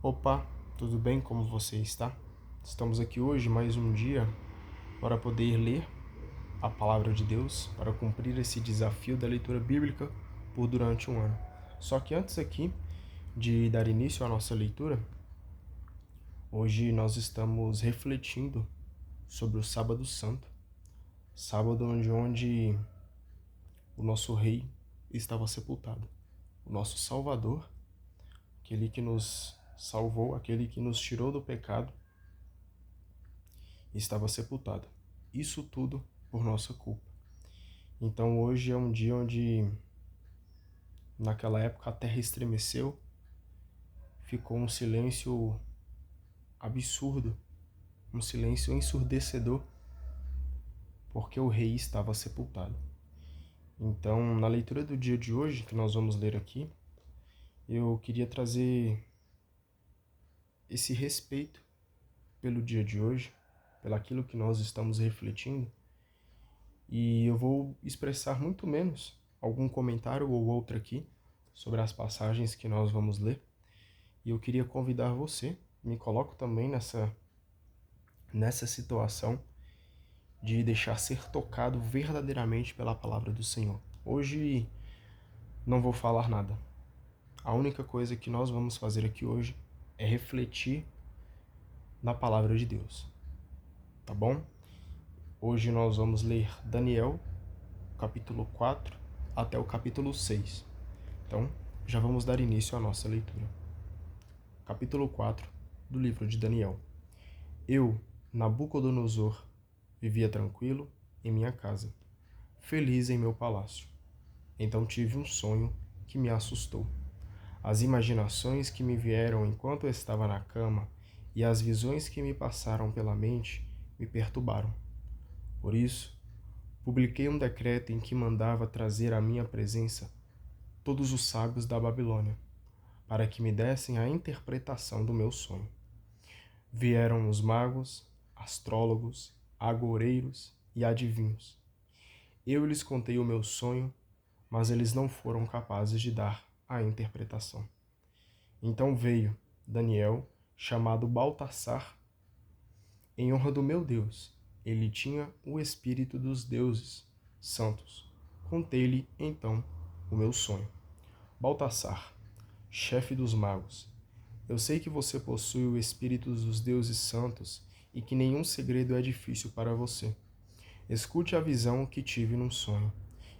Opa, tudo bem? Como você está? Estamos aqui hoje mais um dia para poder ler a palavra de Deus, para cumprir esse desafio da leitura bíblica por durante um ano. Só que antes aqui de dar início à nossa leitura, hoje nós estamos refletindo sobre o Sábado Santo, sábado onde o nosso Rei estava sepultado, o nosso Salvador, aquele que nos salvou, aquele que nos tirou do pecado, estava sepultado. Isso tudo por nossa culpa. Então hoje é um dia onde, naquela época, a terra estremeceu, ficou um silêncio absurdo, um silêncio ensurdecedor, porque o rei estava sepultado. Então, na leitura do dia de hoje, que nós vamos ler aqui, eu queria trazer esse respeito pelo dia de hoje, pelaquilo que nós estamos refletindo, e eu vou expressar muito menos algum comentário ou outro aqui sobre as passagens que nós vamos ler. E eu queria convidar você, me coloco também nessa situação de deixar ser tocado verdadeiramente pela palavra do Senhor. Hoje não vou falar nada. A única coisa que nós vamos fazer aqui hoje é refletir na palavra de Deus, tá bom? Hoje nós vamos ler Daniel, capítulo 4 até o capítulo 6. Então, já vamos dar início à nossa leitura. Capítulo 4 do livro de Daniel. Eu, Nabucodonosor, vivia tranquilo em minha casa, feliz em meu palácio. Então tive um sonho que me assustou. As imaginações que me vieram enquanto eu estava na cama e as visões que me passaram pela mente me perturbaram. Por isso, publiquei um decreto em que mandava trazer à minha presença todos os sábios da Babilônia, para que me dessem a interpretação do meu sonho. Vieram os magos, astrólogos, agoureiros e adivinhos. Eu lhes contei o meu sonho, mas eles não foram capazes de dar a interpretação. Então veio Daniel, chamado Baltassar, em honra do meu Deus. Ele tinha o espírito dos deuses santos. Contei-lhe, então, o meu sonho. Baltassar, chefe dos magos, eu sei que você possui o espírito dos deuses santos e que nenhum segredo é difícil para você. Escute a visão que tive num sonho,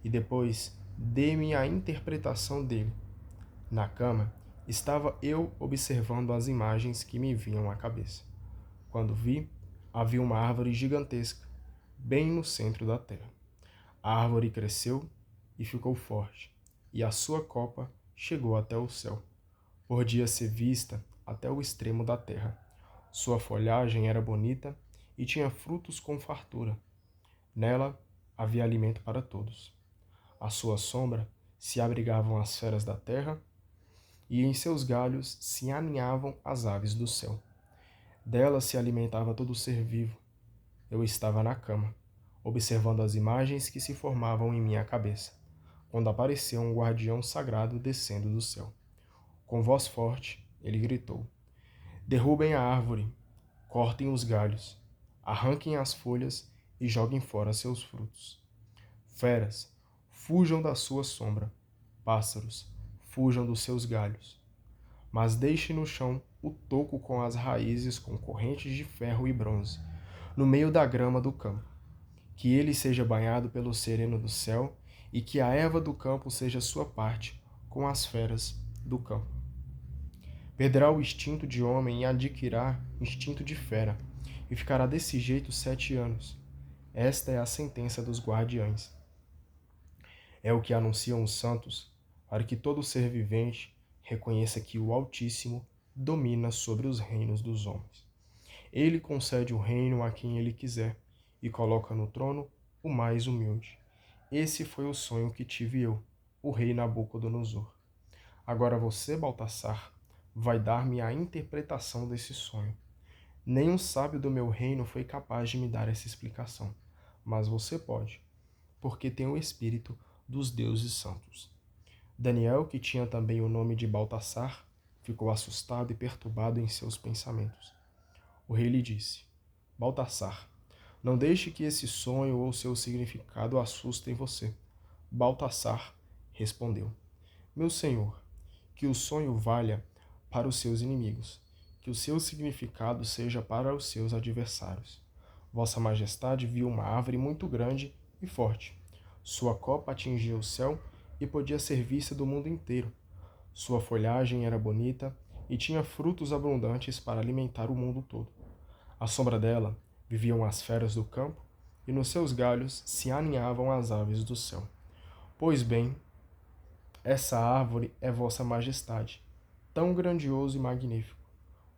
e depois dê-me a interpretação dele. Na cama, estava eu observando as imagens que me vinham à cabeça. Quando vi, havia uma árvore gigantesca, bem no centro da terra. A árvore cresceu e ficou forte, e a sua copa chegou até o céu. Podia ser vista até o extremo da terra. Sua folhagem era bonita e tinha frutos com fartura. Nela havia alimento para todos. À sua sombra se abrigavam as feras da terra, e em seus galhos se aninhavam as aves do céu. Dela se alimentava todo ser vivo. Eu estava na cama, observando as imagens que se formavam em minha cabeça, quando apareceu um guardião sagrado descendo do céu. Com voz forte, ele gritou: derrubem a árvore, cortem os galhos, arranquem as folhas e joguem fora seus frutos. Feras, fujam da sua sombra. Pássaros, fujam dos seus galhos. Mas deixe no chão o toco com as raízes com correntes de ferro e bronze, no meio da grama do campo. Que ele seja banhado pelo sereno do céu e que a erva do campo seja sua parte com as feras do campo. Perderá o instinto de homem e adquirirá instinto de fera, e ficará desse jeito 7 anos. Esta é a sentença dos guardiães. É o que anunciam os santos, para que todo ser vivente reconheça que o Altíssimo domina sobre os reinos dos homens. Ele concede o reino a quem ele quiser e coloca no trono o mais humilde. Esse foi o sonho que tive eu, o rei Nabucodonosor. Agora você, Baltassar, vai dar-me a interpretação desse sonho. Nenhum sábio do meu reino foi capaz de me dar essa explicação, mas você pode, porque tem o espírito dos deuses santos. Daniel, que tinha também o nome de Baltassar, ficou assustado e perturbado em seus pensamentos. O rei lhe disse: Baltassar, não deixe que esse sonho ou seu significado assustem você. Baltassar respondeu: Meu senhor, que o sonho valha para os seus inimigos, que o seu significado seja para os seus adversários. Vossa Majestade viu uma árvore muito grande e forte. Sua copa atingia o céu e podia ser vista do mundo inteiro. Sua folhagem era bonita e tinha frutos abundantes para alimentar o mundo todo. À sombra dela viviam as feras do campo e nos seus galhos se aninhavam as aves do céu. Pois bem, essa árvore é Vossa Majestade, tão grandioso e magnífico.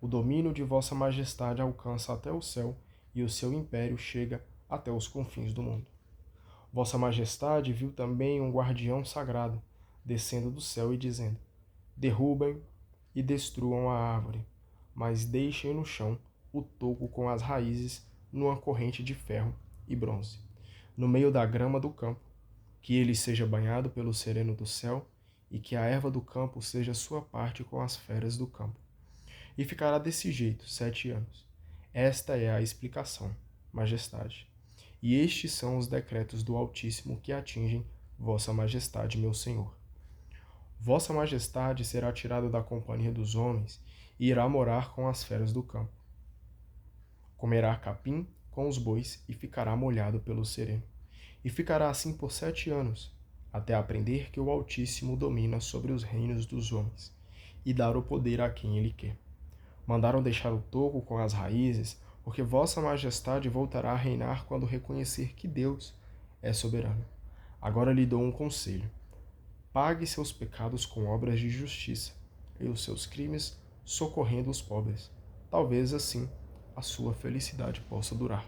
O domínio de Vossa Majestade alcança até o céu e o seu império chega até os confins do mundo. Vossa Majestade viu também um guardião sagrado descendo do céu e dizendo: Derrubem e destruam a árvore, mas deixem no chão o toco com as raízes numa corrente de ferro e bronze, no meio da grama do campo, que ele seja banhado pelo sereno do céu e que a erva do campo seja sua parte com as feras do campo. E ficará desse jeito 7 anos. Esta é a explicação, Majestade. E estes são os decretos do Altíssimo que atingem Vossa Majestade, meu Senhor. Vossa Majestade será tirado da companhia dos homens e irá morar com as feras do campo. Comerá capim com os bois e ficará molhado pelo sereno. E ficará assim por 7 anos, até aprender que o Altíssimo domina sobre os reinos dos homens e dar o poder a quem ele quer. Mandaram deixar o toco com as raízes, porque Vossa Majestade voltará a reinar quando reconhecer que Deus é soberano. Agora lhe dou um conselho. Pague seus pecados com obras de justiça e os seus crimes socorrendo os pobres. Talvez assim a sua felicidade possa durar.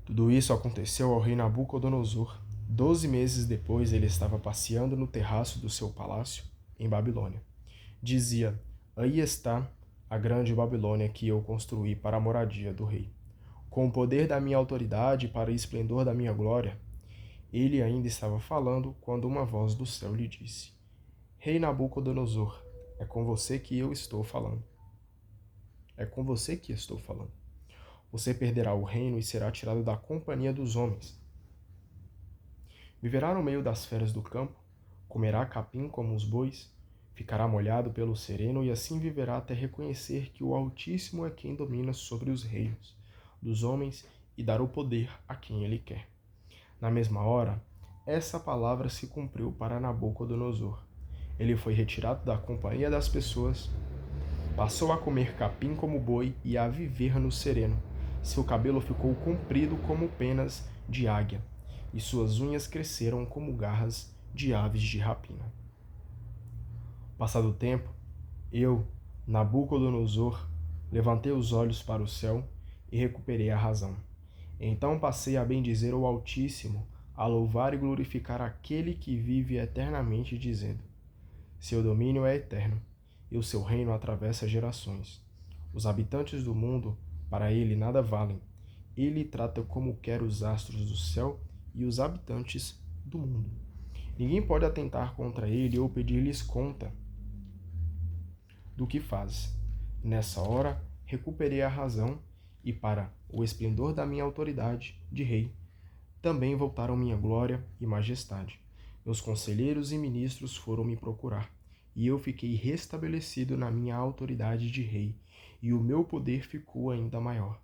Tudo isso aconteceu ao rei Nabucodonosor. 12 meses depois, ele estava passeando no terraço do seu palácio, em Babilônia. Dizia: Aí está a grande Babilônia que eu construí para a moradia do rei. Com o poder da minha autoridade e para o esplendor da minha glória. Ele ainda estava falando quando uma voz do céu lhe disse: Rei Nabucodonosor, é com você que eu estou falando. É com você que estou falando. Você perderá o reino e será tirado da companhia dos homens. Viverá no meio das feras do campo, comerá capim como os bois, ficará molhado pelo sereno e assim viverá até reconhecer que o Altíssimo é quem domina sobre os reinos dos homens e dar o poder a quem ele quer. Na mesma hora, essa palavra se cumpriu para Nabucodonosor. Ele foi retirado da companhia das pessoas, passou a comer capim como boi e a viver no sereno. Seu cabelo ficou comprido como penas de águia, e suas unhas cresceram como garras de aves de rapina. Passado o tempo, eu, Nabucodonosor, levantei os olhos para o céu e recuperei a razão. Então passei a bendizer o Altíssimo, a louvar e glorificar aquele que vive eternamente, dizendo: Seu domínio é eterno, e o seu reino atravessa gerações. Os habitantes do mundo, para ele, nada valem. Ele trata como quer os astros do céu e os habitantes do mundo. Ninguém pode atentar contra ele ou pedir-lhes conta do que faz. Nessa hora, recuperei a razão e, para o esplendor da minha autoridade de rei, também voltaram minha glória e majestade. Meus conselheiros e ministros foram me procurar, e eu fiquei restabelecido na minha autoridade de rei, e o meu poder ficou ainda maior.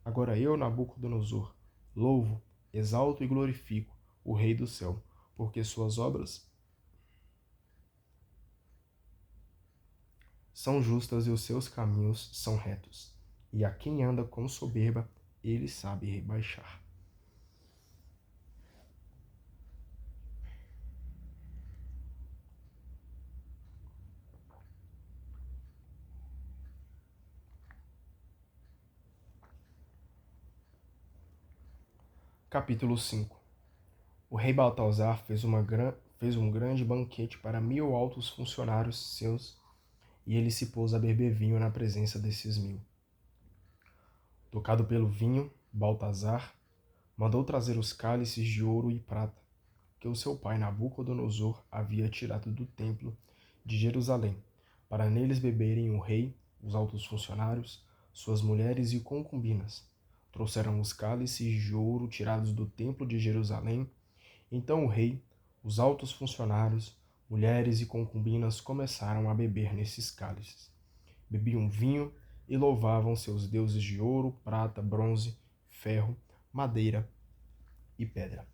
Agora eu, Nabucodonosor, louvo, exalto e glorifico o Rei do céu, porque suas obras são justas e os seus caminhos são retos. E a quem anda com soberba, ele sabe rebaixar. Capítulo 5. O rei Baltazar fez um grande banquete para 1000 altos funcionários seus, e ele se pôs a beber vinho na presença desses 1000. Tocado pelo vinho, Baltazar mandou trazer os cálices de ouro e prata, que o seu pai Nabucodonosor havia tirado do templo de Jerusalém, para neles beberem o rei, os altos funcionários, suas mulheres e concubinas. Trouxeram os cálices de ouro tirados do templo de Jerusalém. Então o rei, os altos funcionários, mulheres e concubinas começaram a beber nesses cálices. Bebiam vinho e louvavam seus deuses de ouro, prata, bronze, ferro, madeira e pedra.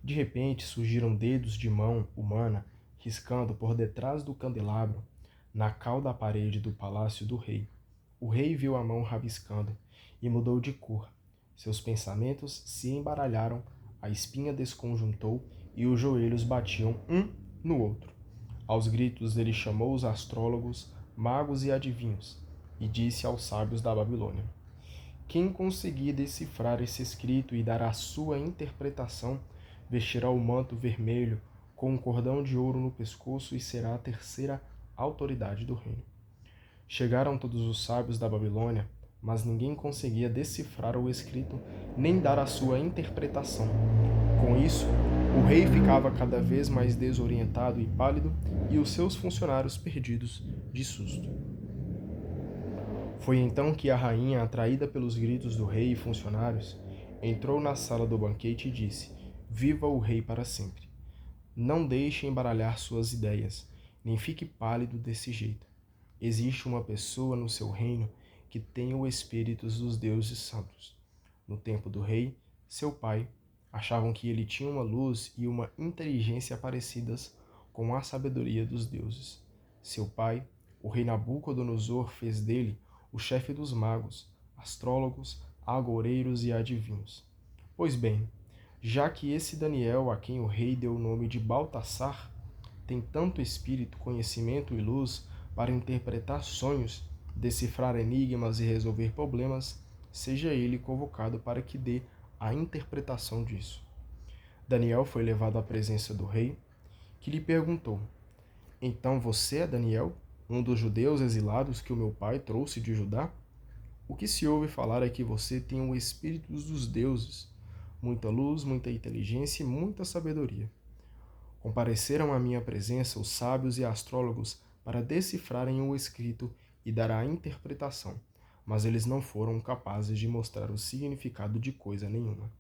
De repente surgiram dedos de mão humana riscando por detrás do candelabro, na cauda da parede do palácio do rei. O rei viu a mão rabiscando e mudou de cor. Seus pensamentos se embaralharam, a espinha desconjuntou e os joelhos batiam um no outro. Aos gritos ele chamou os astrólogos, magos e adivinhos, e disse aos sábios da Babilônia: quem conseguir decifrar esse escrito e dar a sua interpretação, vestirá o manto vermelho com um cordão de ouro no pescoço e será a terceira autoridade do reino. Chegaram todos os sábios da Babilônia, mas ninguém conseguia decifrar o escrito nem dar a sua interpretação. Com isso, o rei ficava cada vez mais desorientado e pálido, e os seus funcionários perdidos de susto. Foi então que a rainha, atraída pelos gritos do rei e funcionários, entrou na sala do banquete e disse: viva o rei para sempre! Não deixe embaralhar suas ideias, nem fique pálido desse jeito. Existe uma pessoa no seu reino que tem o espírito dos deuses santos. No tempo do rei, seu pai, achavam que ele tinha uma luz e uma inteligência parecidas com a sabedoria dos deuses. Seu pai, o rei Nabucodonosor, fez dele o chefe dos magos, astrólogos, agoureiros e adivinhos. Pois bem, já que esse Daniel, a quem o rei deu o nome de Baltassar, tem tanto espírito, conhecimento e luz para interpretar sonhos, decifrar enigmas e resolver problemas, seja ele convocado para que dê a interpretação disso. Daniel foi levado à presença do rei, que lhe perguntou: então você é Daniel, um dos judeus exilados que o meu pai trouxe de Judá? O que se ouve falar é que você tem o espírito dos deuses, muita luz, muita inteligência e muita sabedoria. Compareceram à minha presença os sábios e astrólogos para decifrarem o escrito e dar a interpretação, mas eles não foram capazes de mostrar o significado de coisa nenhuma.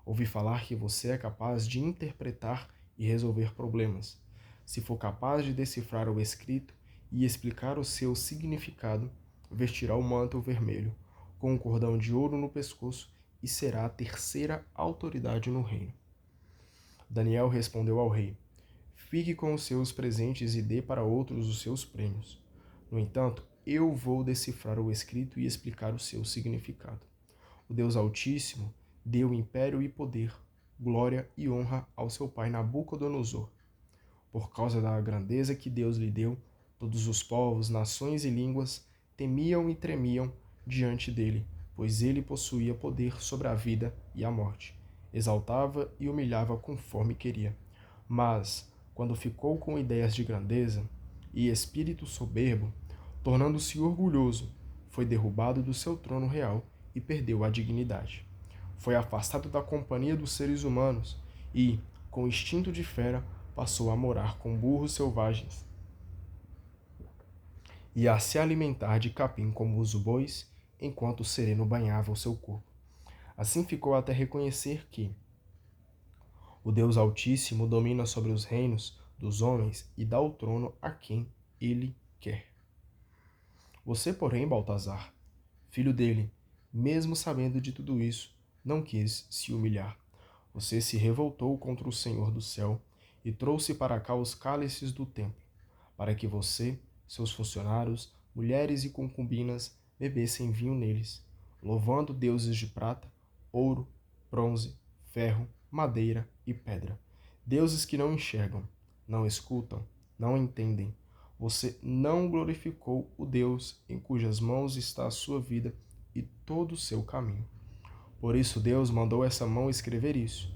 Ouvi falar que você é capaz de interpretar e resolver problemas. Se for capaz de decifrar o escrito e explicar o seu significado, vestirá o manto vermelho, com um cordão de ouro no pescoço, e será a terceira autoridade no reino. Daniel respondeu ao rei: fique com os seus presentes e dê para outros os seus prêmios. No entanto, eu vou decifrar o escrito e explicar o seu significado. O Deus Altíssimo deu império e poder, glória e honra ao seu pai Nabucodonosor. Por causa da grandeza que Deus lhe deu, todos os povos, nações e línguas temiam e tremiam diante dele, pois ele possuía poder sobre a vida e a morte. Exaltava e humilhava conforme queria. Mas, quando ficou com ideias de grandeza e espírito soberbo, tornando-se orgulhoso, foi derrubado do seu trono real e perdeu a dignidade. Foi afastado da companhia dos seres humanos e, com instinto de fera, passou a morar com burros selvagens e a se alimentar de capim como os bois, enquanto o sereno banhava o seu corpo. Assim ficou até reconhecer que o Deus Altíssimo domina sobre os reinos dos homens e dá o trono a quem ele quer. Você, porém, Baltazar, filho dele, mesmo sabendo de tudo isso, não quis se humilhar. Você se revoltou contra o Senhor do céu e trouxe para cá os cálices do templo, para que você, seus funcionários, mulheres e concubinas bebessem vinho neles, louvando deuses de prata, ouro, bronze, ferro, madeira e pedra. Deuses que não enxergam, não escutam, não entendem. Você não glorificou o Deus em cujas mãos está a sua vida e todo o seu caminho. Por isso Deus mandou essa mão escrever isso.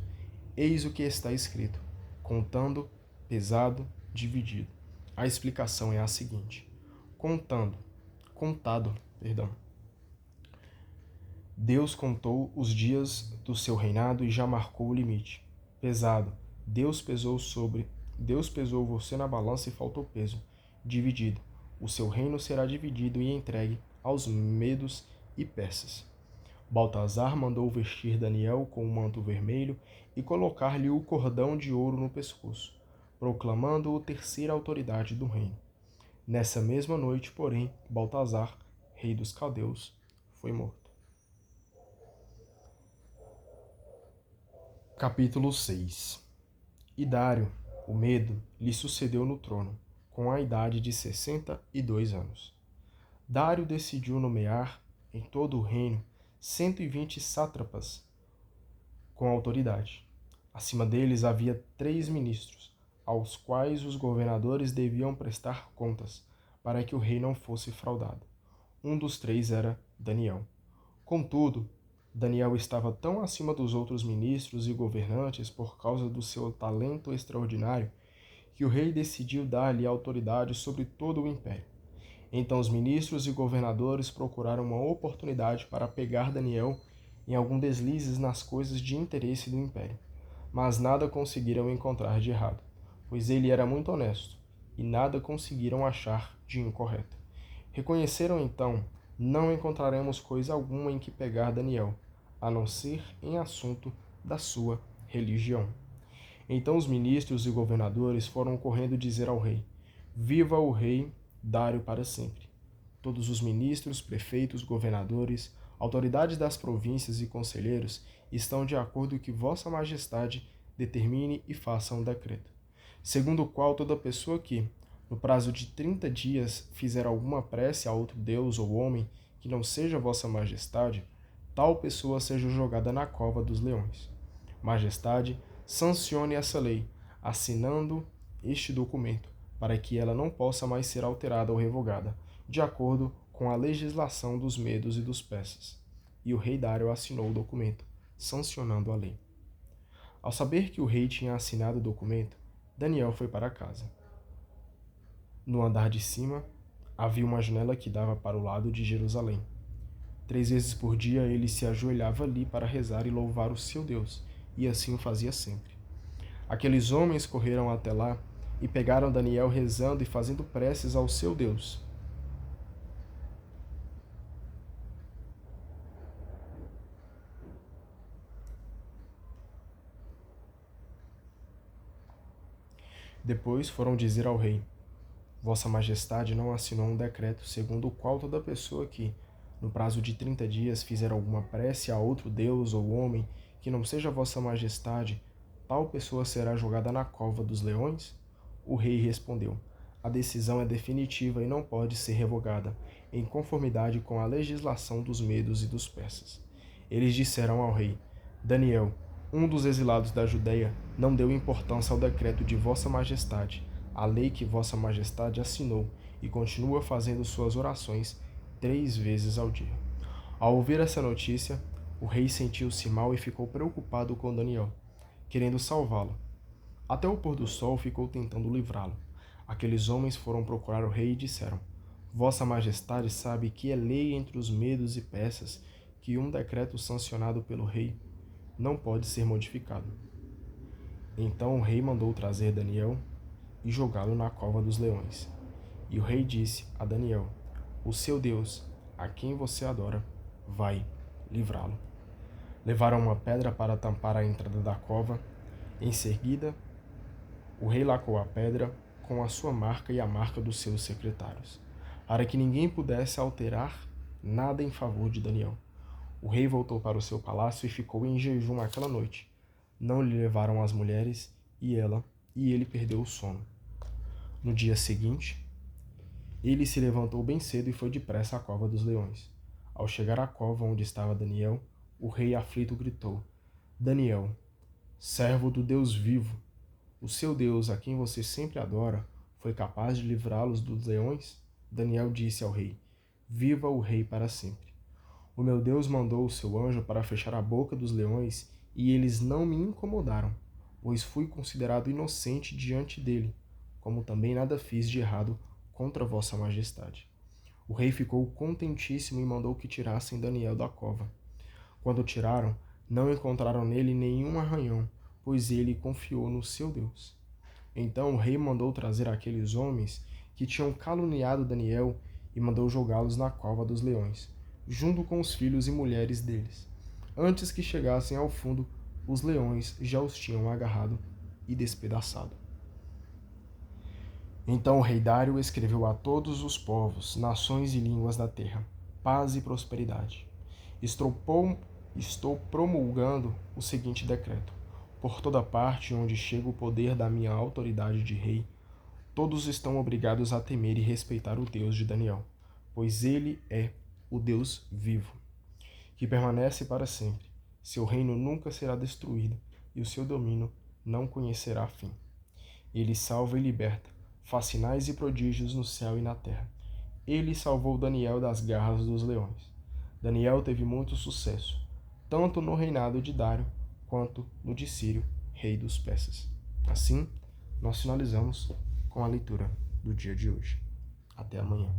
Eis o que está escrito: contando, pesado, dividido. A explicação é a seguinte: contado. Deus contou os dias do seu reinado e já marcou o limite. Pesado, Deus pesou você na balança e faltou peso. Dividido. O seu reino será dividido e entregue aos medos e persas. Baltazar mandou vestir Daniel com um manto vermelho e colocar-lhe o cordão de ouro no pescoço, proclamando-o terceira autoridade do reino. Nessa mesma noite, porém, Baltazar, rei dos caldeus, foi morto. Capítulo 6. E Dário, o Medo, lhe sucedeu no trono, com a idade de 62 anos. Dário decidiu nomear, em todo o reino, 120 sátrapas com autoridade. Acima deles havia 3 ministros, aos quais os governadores deviam prestar contas, para que o rei não fosse fraudado. Um dos 3 era Daniel. Contudo, Daniel estava tão acima dos outros ministros e governantes por causa do seu talento extraordinário que o rei decidiu dar-lhe autoridade sobre todo o império. Então os ministros e governadores procuraram uma oportunidade para pegar Daniel em algum deslizes nas coisas de interesse do império, mas nada conseguiram encontrar de errado, pois ele era muito honesto, e nada conseguiram achar de incorreto. Reconheceram então: não encontraremos coisa alguma em que pegar Daniel, a não ser em assunto da sua religião. Então os ministros e governadores foram correndo dizer ao rei: Viva o rei Dário para sempre! Todos os ministros, prefeitos, governadores, autoridades das províncias e conselheiros estão de acordo que Vossa Majestade determine e faça um decreto, segundo o qual toda pessoa que, no prazo de 30 dias, fizer alguma prece a outro Deus ou homem que não seja Vossa Majestade, tal pessoa seja jogada na cova dos leões. Majestade, sancione essa lei, assinando este documento, para que ela não possa mais ser alterada ou revogada, de acordo com a legislação dos medos e dos persas. E o rei Dário assinou o documento, sancionando a lei. Ao saber que o rei tinha assinado o documento, Daniel foi para casa. No andar de cima, havia uma janela que dava para o lado de Jerusalém. 3 vezes por dia ele se ajoelhava ali para rezar e louvar o seu Deus, e assim o fazia sempre. Aqueles homens correram até lá e pegaram Daniel rezando e fazendo preces ao seu Deus. Depois foram dizer ao rei: Vossa Majestade não assinou um decreto segundo o qual toda pessoa que, no prazo de 30 dias, fizer alguma prece a outro Deus ou homem que não seja Vossa Majestade, tal pessoa será jogada na cova dos leões? O rei respondeu: A decisão é definitiva e não pode ser revogada, em conformidade com a legislação dos medos e dos persas. Eles disseram ao rei: Daniel, um dos exilados da Judeia, não deu importância ao decreto de Vossa Majestade, a lei que Vossa Majestade assinou, e continua fazendo suas orações 3 vezes ao dia. Ao ouvir essa notícia, o rei sentiu-se mal e ficou preocupado com Daniel, querendo salvá-lo. Até o pôr do sol ficou tentando livrá-lo. Aqueles homens foram procurar o rei e disseram: Vossa Majestade sabe que é lei entre os medos e persas que um decreto sancionado pelo rei não pode ser modificado. Então o rei mandou trazer Daniel e jogá-lo na cova dos leões. E o rei disse a Daniel: O seu Deus, a quem você adora, vai livrá-lo. Levaram uma pedra para tampar a entrada da cova. Em seguida, o rei lacou a pedra com a sua marca e a marca dos seus secretários, para que ninguém pudesse alterar nada em favor de Daniel. O rei voltou para o seu palácio e ficou em jejum aquela noite. Não lhe levaram as mulheres e ele perdeu o sono. No dia seguinte, ele se levantou bem cedo e foi depressa à cova dos leões. Ao chegar à cova onde estava Daniel, o rei aflito gritou: Daniel, servo do Deus vivo, o seu Deus, a quem você sempre adora, foi capaz de livrá-los dos leões? Daniel disse ao rei: Viva o rei para sempre. O meu Deus mandou o seu anjo para fechar a boca dos leões, e eles não me incomodaram, pois fui considerado inocente diante dele, como também nada fiz de errado contra Vossa Majestade. O rei ficou contentíssimo e mandou que tirassem Daniel da cova. Quando o tiraram, não encontraram nele nenhum arranhão, pois ele confiou no seu Deus. Então o rei mandou trazer aqueles homens que tinham caluniado Daniel e mandou jogá-los na cova dos leões, junto com os filhos e mulheres deles. Antes que chegassem ao fundo, os leões já os tinham agarrado e despedaçado. Então o rei Dário escreveu a todos os povos, nações e línguas da terra: paz e prosperidade. Estou promulgando o seguinte decreto: por toda parte onde chega o poder da minha autoridade de rei, todos estão obrigados a temer e respeitar o Deus de Daniel, pois ele é o Deus vivo, que permanece para sempre. Seu reino nunca será destruído e o seu domínio não conhecerá fim. Ele salva e liberta, faz sinais e prodígios no céu e na terra. Ele salvou Daniel das garras dos leões. Daniel teve muito sucesso, tanto no reinado de Dário quanto no de Círio, rei dos persas. Assim, nós finalizamos com a leitura do dia de hoje. Até amanhã.